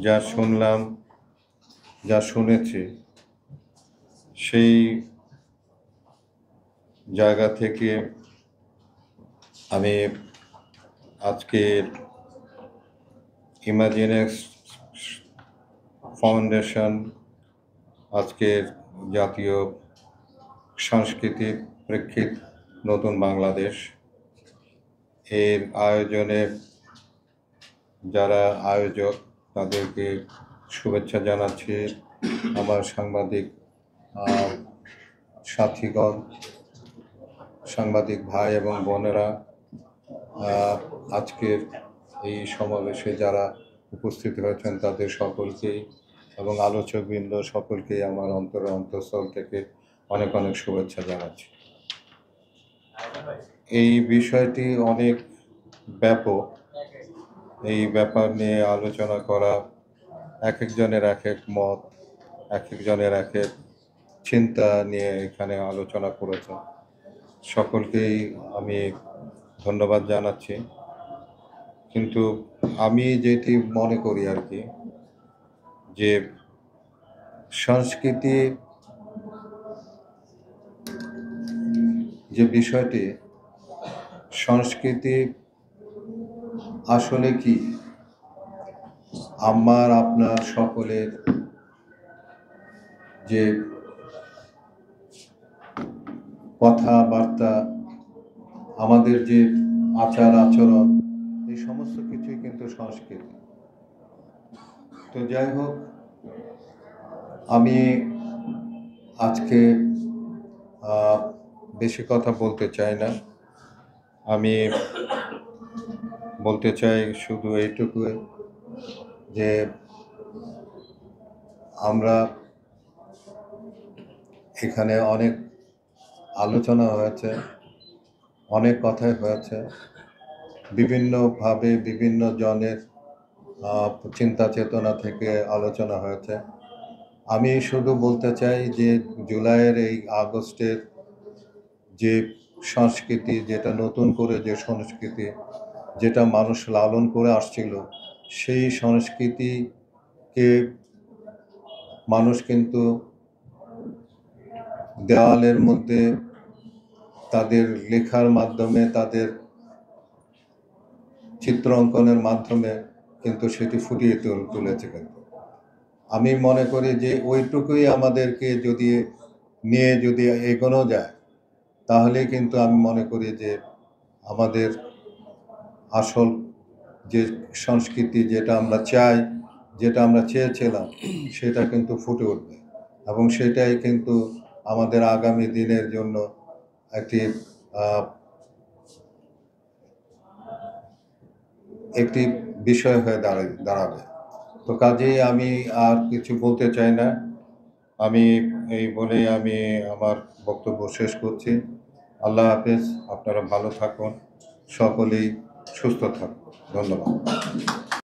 যা শুনলাম, যা শুনেছি, সেই জায়গা থেকে আমি আজকের ইমাজিনেক্স ফাউন্ডেশন, আজকের জাতীয় সাংস্কৃতিক প্রেক্ষিত নতুন বাংলাদেশ এর আয়োজনে যারা আয়োজক তাদেরকে শুভেচ্ছা জানাচ্ছি। আমার সাংবাদিক সাথীগণ, সাংবাদিক ভাই এবং বোনেরা, আজকের এই সমাবেশে যারা উপস্থিত হয়েছেন তাদের সকলকেই এবং আলোচকবৃন্দ সকলকেই আমার অন্তঃস্থল থেকে অনেক অনেক শুভেচ্ছা জানাচ্ছি। এই বিষয়টি অনেক ব্যাপক। এই ব্যাপার নিয়ে আলোচনা করা, এক একজনের এক এক মত, এক একজনের এক এক চিন্তা নিয়ে এখানে আলোচনা করেছেন। সকলকেই আমি ধন্যবাদ জানাচ্ছি। কিন্তু আমি যেটি মনে করি আর কি, যে সংস্কৃতি যে বিষয়টি, সংস্কৃতি আসলে কি আমার আপনার সকলের যে কথাবার্তা, আমাদের যে আচার আচরণ, এই সমস্ত কিছুই কিন্তু সংস্কৃতি। তো যাই হোক, আমি আজকে বেশি কথা বলতে চাই না। আমি বলতে চাই শুধু এইটুকু, যে আমরা এখানে অনেক আলোচনা হয়েছে, অনেক কথাই হয়েছে, বিভিন্নভাবে বিভিন্ন জনের চিন্তা চেতনা থেকে আলোচনা হয়েছে। আমি শুধু বলতে চাই যে জুলাইয়ের এই আগস্টের যে সংস্কৃতি, যেটা নতুন করে যে সংস্কৃতি, যেটা মানুষ লালন করে আসছিল, সেই সংস্কৃতিকে মানুষ কিন্তু দেওয়ালের মধ্যে তাদের লেখার মাধ্যমে, তাদের চিত্র অঙ্কনের মাধ্যমে কিন্তু সেটি ফুটিয়ে তুলেছে। কিন্তু আমি মনে করি যে ওইটুকুই আমাদেরকে যদি এগোনো যায়, তাহলে কিন্তু আমি মনে করি যে আমাদের আসল যে সংস্কৃতি, যেটা আমরা চাই, যেটা আমরা চেয়েছিলাম, সেটা কিন্তু ফুটে উঠবে এবং সেটাই কিন্তু আমাদের আগামী দিনের জন্য একটি বিষয় হয়ে দাঁড়াবে। তো কাজেই আমি আর কিছু বলতে চাই না। আমি এই বলেই আমি আমার বক্তব্য শেষ করছি। আল্লাহ হাফেজ। আপনারা ভালো থাকুন, সকলেই সুস্থ থাকুন। ধন্যবাদ।